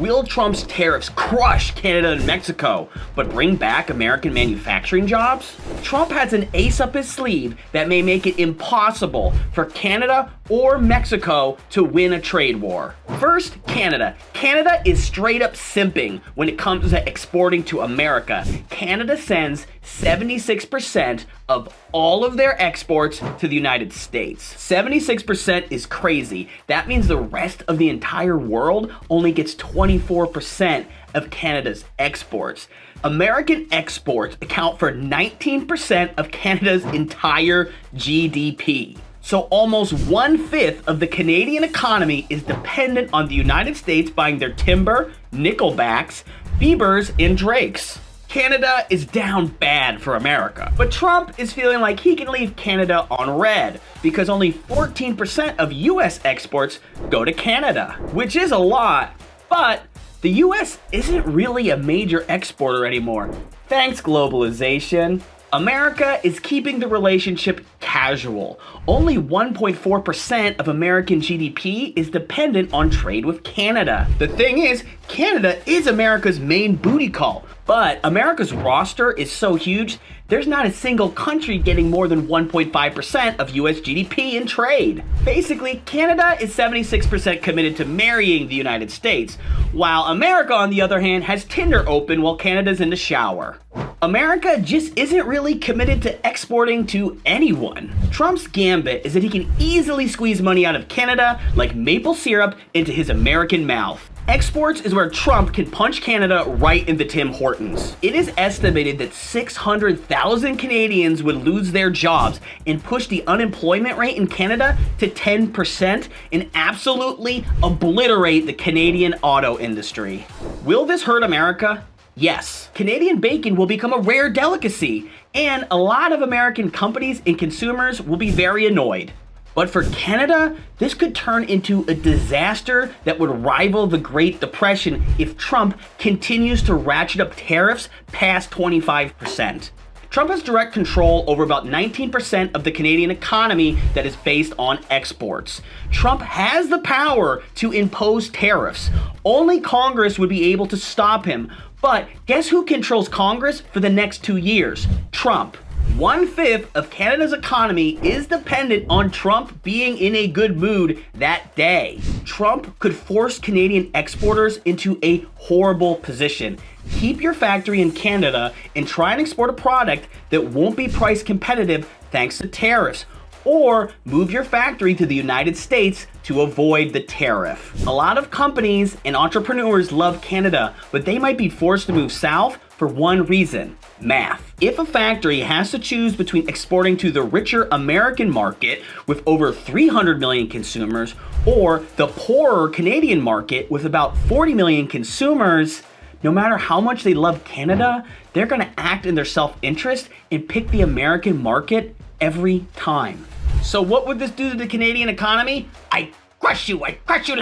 Will Trump's tariffs crush Canada and Mexico, but bring back American manufacturing jobs? Trump has an ace up his sleeve that may make it impossible for Canada or Mexico to win a trade war. First, Canada. Canada is straight up simping when it comes to exporting to America. Canada sends 76% of all of their exports to the United States. 76% is crazy. That means the rest of the entire world only gets 24% of Canada's exports. American exports account for 19% of Canada's entire GDP. So almost 1/5 of the Canadian economy is dependent on the United States buying their timber, nickelbacks, Biebers, and Drakes. Canada is down bad for America. But Trump is feeling like he can leave Canada on red because only 14% of US exports go to Canada, which is a lot, but the US isn't really a major exporter anymore. Thanks, globalization. America is keeping the relationship casual. Only 1.4% of American GDP is dependent on trade with Canada. The thing is, Canada is America's main booty call, but America's roster is so huge, there's not a single country getting more than 1.5% of US GDP in trade. Basically, Canada is 76% committed to marrying the United States, while America, on the other hand, has Tinder open while Canada's in the shower. America just isn't really committed to exporting to anyone. Trump's gambit is that he can easily squeeze money out of Canada like maple syrup into his American mouth. Exports is where Trump can punch Canada right in the Tim Hortons. It is estimated that 600,000 Canadians would lose their jobs and push the unemployment rate in Canada to 10% and absolutely obliterate the Canadian auto industry. Will this hurt America? Yes. Canadian bacon will become a rare delicacy, and a lot of American companies and consumers will be very annoyed. But for Canada, this could turn into a disaster that would rival the Great Depression if Trump continues to ratchet up tariffs past 25%. Trump has direct control over about 19% of the Canadian economy that is based on exports. Trump has the power to impose tariffs. Only Congress would be able to stop him. But guess who controls Congress for the next 2 years? Trump. 1/5 of Canada's economy is dependent on Trump being in a good mood that day. Trump could force Canadian exporters into a horrible position. Keep your factory in Canada and try and export a product that won't be price competitive thanks to tariffs. Or move your factory to the United States to avoid the tariff. A lot of companies and entrepreneurs love Canada, but they might be forced to move south for one reason: math. If a factory has to choose between exporting to the richer American market with over 300 million consumers or the poorer Canadian market with about 40 million consumers, no matter how much they love Canada, they're gonna act in their self-interest and pick the American market every time. So what would this do to the Canadian economy? I crush you like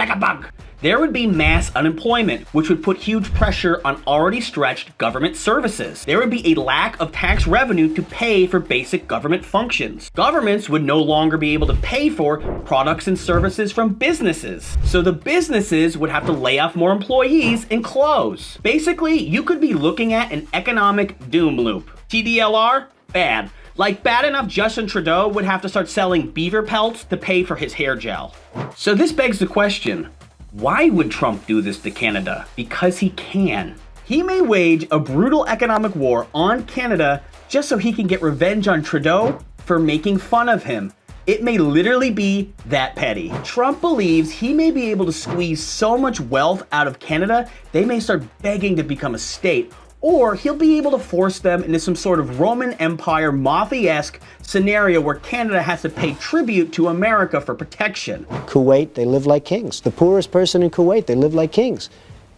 a bug. There would be mass unemployment, which would put huge pressure on already stretched government services. There would be a lack of tax revenue to pay for basic government functions. Governments would no longer be able to pay for products and services from businesses. So the businesses would have to lay off more employees and close. Basically, you could be looking at an economic doom loop. TDLR? Bad. Like bad enough Justin Trudeau would have to start selling beaver pelts to pay for his hair gel. So this begs the question, why would Trump do this to Canada? Because he can. He may wage a brutal economic war on Canada just so he can get revenge on Trudeau for making fun of him. It may literally be that petty. Trump believes he may be able to squeeze so much wealth out of Canada, they may start begging to become a state, or he'll be able to force them into some sort of Roman Empire Mafia-esque scenario where Canada has to pay tribute to America for protection. Kuwait, they live like kings. The poorest person in Kuwait, they live like kings.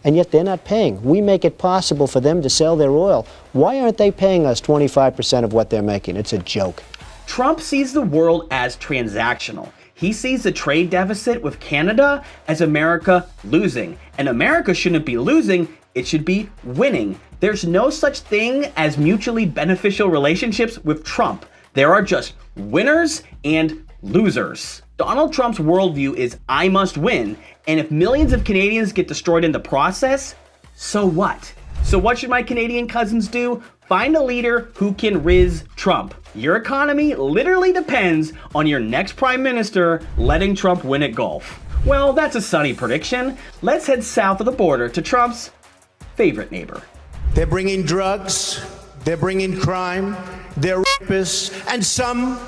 And yet they're not paying. We make it possible for them to sell their oil. Why aren't they paying us 25% of what they're making? It's a joke. Trump sees the world as transactional. He sees the trade deficit with Canada as America losing. And America shouldn't be losing, it should be winning. There's no such thing as mutually beneficial relationships with Trump. There are just winners and losers. Donald Trump's worldview is I must win, and if millions of Canadians get destroyed in the process, so what? So what should my Canadian cousins do? Find a leader who can riz Trump. Your economy literally depends on your next prime minister letting Trump win at golf. Well, that's a sunny prediction. Let's head south of the border to Trump's favorite neighbor. They're bringing drugs, they're bringing crime, they're rapists, and some,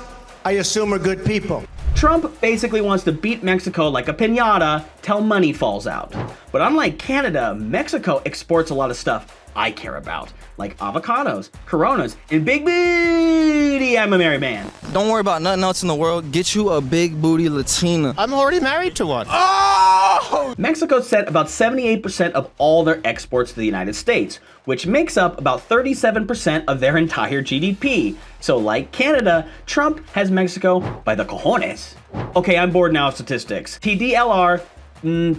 I assume, are good people. Trump basically wants to beat Mexico like a piñata till money falls out. But unlike Canada, Mexico exports a lot of stuff I care about, like avocados, Coronas, and big booty, I'm a married man. Don't worry about nothing else in the world. Get you a big booty Latina. I'm already married to one. Oh! Mexico sent about 78% of all their exports to the United States, which makes up about 37% of their entire GDP. So like Canada, Trump has Mexico by the cojones. Okay, I'm bored now of statistics. TDLR,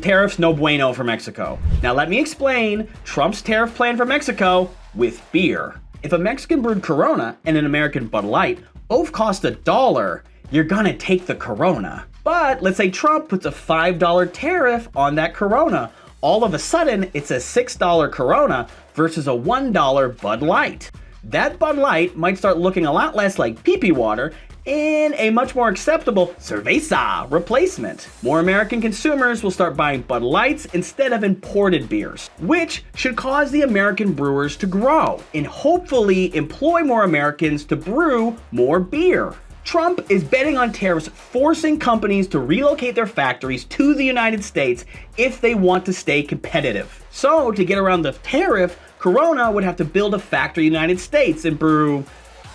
tariffs no bueno for Mexico. Now let me explain Trump's tariff plan for Mexico with beer. If a Mexican brewed Corona and an American Bud Light both cost $1, you're gonna take the Corona. But let's say Trump puts a $5 tariff on that Corona. All of a sudden, it's a $6 Corona versus a $1 Bud Light. That Bud Light might start looking a lot less like pee-pee water and a much more acceptable cerveza replacement. More American consumers will start buying Bud Lights instead of imported beers, which should cause the American brewers to grow and hopefully employ more Americans to brew more beer. Trump is betting on tariffs forcing companies to relocate their factories to the United States if they want to stay competitive. So to get around the tariff, Corona would have to build a factory in the United States and brew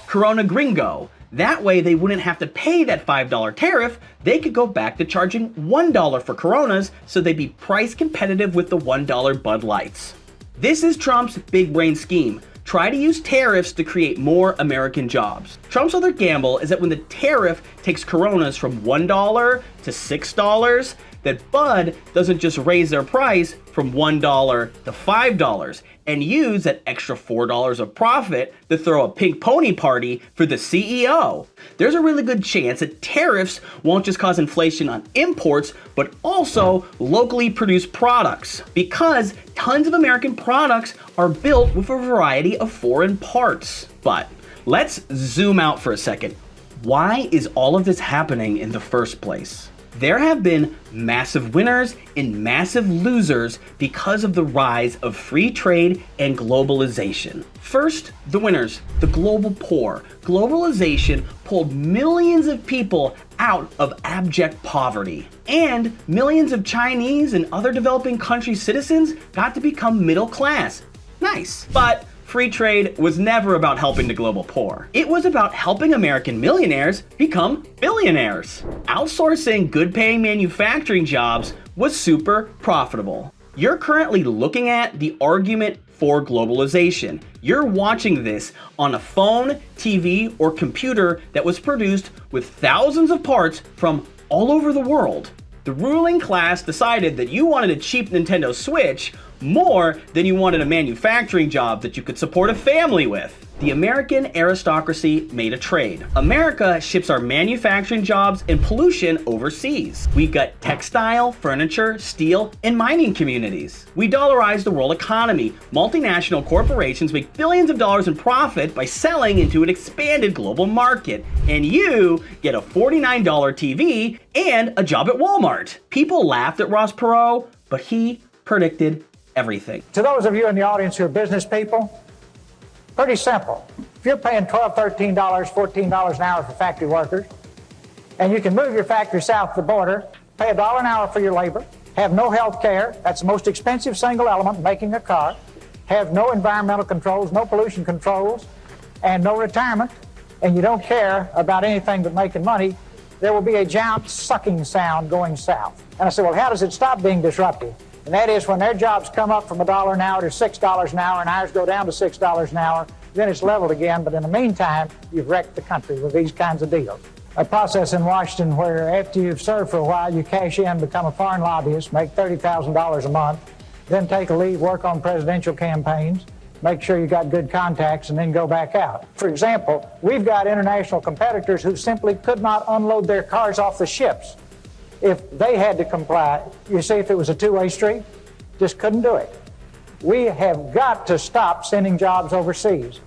Corona Gringo. That way they wouldn't have to pay that $5 tariff. They could go back to charging $1 for Coronas, so they'd be price competitive with the $1 Bud Lights. This is Trump's big brain scheme. Try to use tariffs to create more American jobs. Trump's other gamble is that when the tariff takes Coronas from $1 to $6, that Bud doesn't just raise their price from $1 to $5 and use that extra $4 of profit to throw a pink pony party for the CEO. There's a really good chance that tariffs won't just cause inflation on imports, but also locally produced products, because tons of American products are built with a variety of foreign parts. But let's zoom out for a second. Why is all of this happening in the first place? There have been massive winners and massive losers because of the rise of free trade and globalization. First, the winners, the global poor. Globalization pulled millions of people out of abject poverty, and millions of Chinese and other developing country citizens got to become middle class. Nice. But free trade was never about helping the global poor. It was about helping American millionaires become billionaires. Outsourcing good-paying manufacturing jobs was super profitable. You're currently looking at the argument for globalization. You're watching this on a phone, TV, or computer that was produced with thousands of parts from all over the world. The ruling class decided that you wanted a cheap Nintendo Switch more than you wanted a manufacturing job that you could support a family with. The American aristocracy made a trade. America ships our manufacturing jobs and pollution overseas. We got textile, furniture, steel, and mining communities. We dollarize the world economy. Multinational corporations make billions of dollars in profit by selling into an expanded global market. And you get a $49 TV and a job at Walmart. People laughed at Ross Perot, but he predicted everything. To those of you in the audience who are business people, pretty simple. If you're paying $12, $13, $14 an hour for factory workers, and you can move your factory south of the border, pay $1 an hour for your labor, have no health care, that's the most expensive single element in making a car, have no environmental controls, no pollution controls, and no retirement, and you don't care about anything but making money, there will be a giant sucking sound going south. And I said, well, how does it stop being disruptive? And that is when their jobs come up from $1 an hour to $6 an hour and ours go down to $6 an hour, then it's leveled again. But in the meantime, you've wrecked the country with these kinds of deals. A process in Washington where after you've served for a while, you cash in, become a foreign lobbyist, make $30,000 a month, then take a leave, work on presidential campaigns, make sure you got good contacts, and then go back out. For example, we've got international competitors who simply could not unload their cars off the ships if they had to comply. You see, if it was a two-way street, just couldn't do it. We have got to stop sending jobs overseas.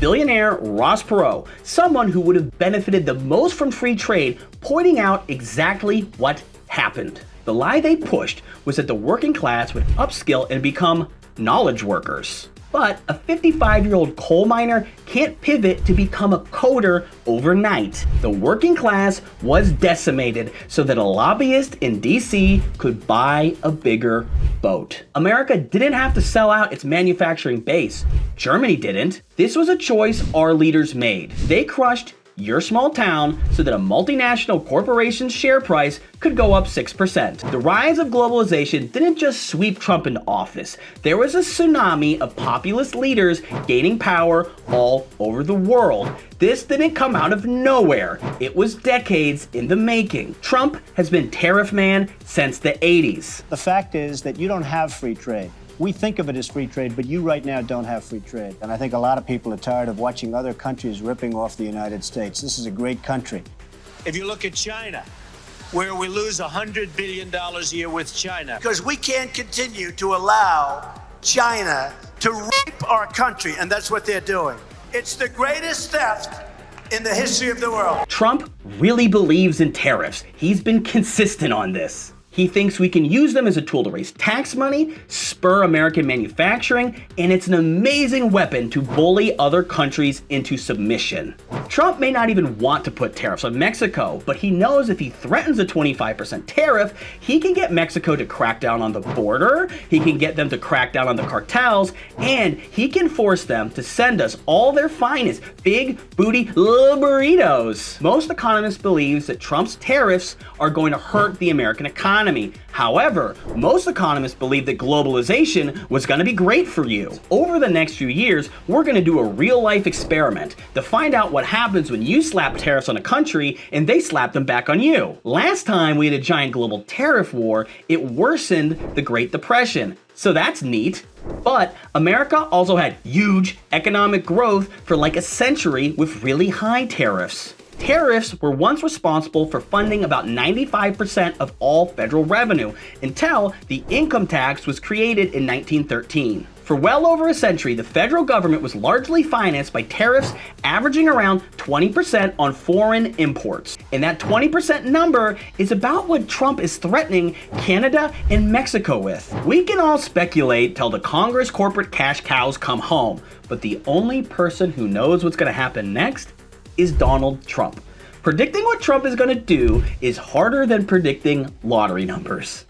Billionaire Ross Perot, someone who would have benefited the most from free trade, pointing out exactly what happened. The lie they pushed was that the working class would upskill and become knowledge workers. But a 55-year-old coal miner can't pivot to become a coder overnight. The working class was decimated so that a lobbyist in DC could buy a bigger boat. America didn't have to sell out its manufacturing base. Germany didn't. This was a choice our leaders made. They crushed your small town so that a multinational corporation's share price could go up 6%. The rise of globalization didn't just sweep Trump into office. There was a tsunami of populist leaders gaining power all over the world. This didn't come out of nowhere. It was decades in the making. Trump has been tariff man since the 80s. The fact is that you don't have free trade. We think of it as free trade, but you right now don't have free trade. And I think a lot of people are tired of watching other countries ripping off the United States. This is a great country. If you look at China, where we lose $100 billion a year with China, because we can't continue to allow China to rape our country, and that's what they're doing. It's the greatest theft in the history of the world. Trump really believes in tariffs. He's been consistent on this. He thinks we can use them as a tool to raise tax money, spur American manufacturing, and it's an amazing weapon to bully other countries into submission. Trump may not even want to put tariffs on Mexico, but he knows if he threatens a 25% tariff, he can get Mexico to crack down on the border, he can get them to crack down on the cartels, and he can force them to send us all their finest big booty little burritos. Most economists believe that Trump's tariffs are going to hurt the American economy. However, most economists believe that globalization was going to be great for you. Over the next few years, we're going to do a real-life experiment to find out what happens when you slap tariffs on a country and they slap them back on you. Last time we had a giant global tariff war, it worsened the Great Depression. So that's neat. But America also had huge economic growth for like a century with really high tariffs. Tariffs were once responsible for funding about 95% of all federal revenue until the income tax was created in 1913. For well over a century, the federal government was largely financed by tariffs averaging around 20% on foreign imports. And that 20% number is about what Trump is threatening Canada and Mexico with. We can all speculate till the Congress corporate cash cows come home, but the only person who knows what's going to happen next is Donald Trump. Predicting what Trump is going to do is harder than predicting lottery numbers.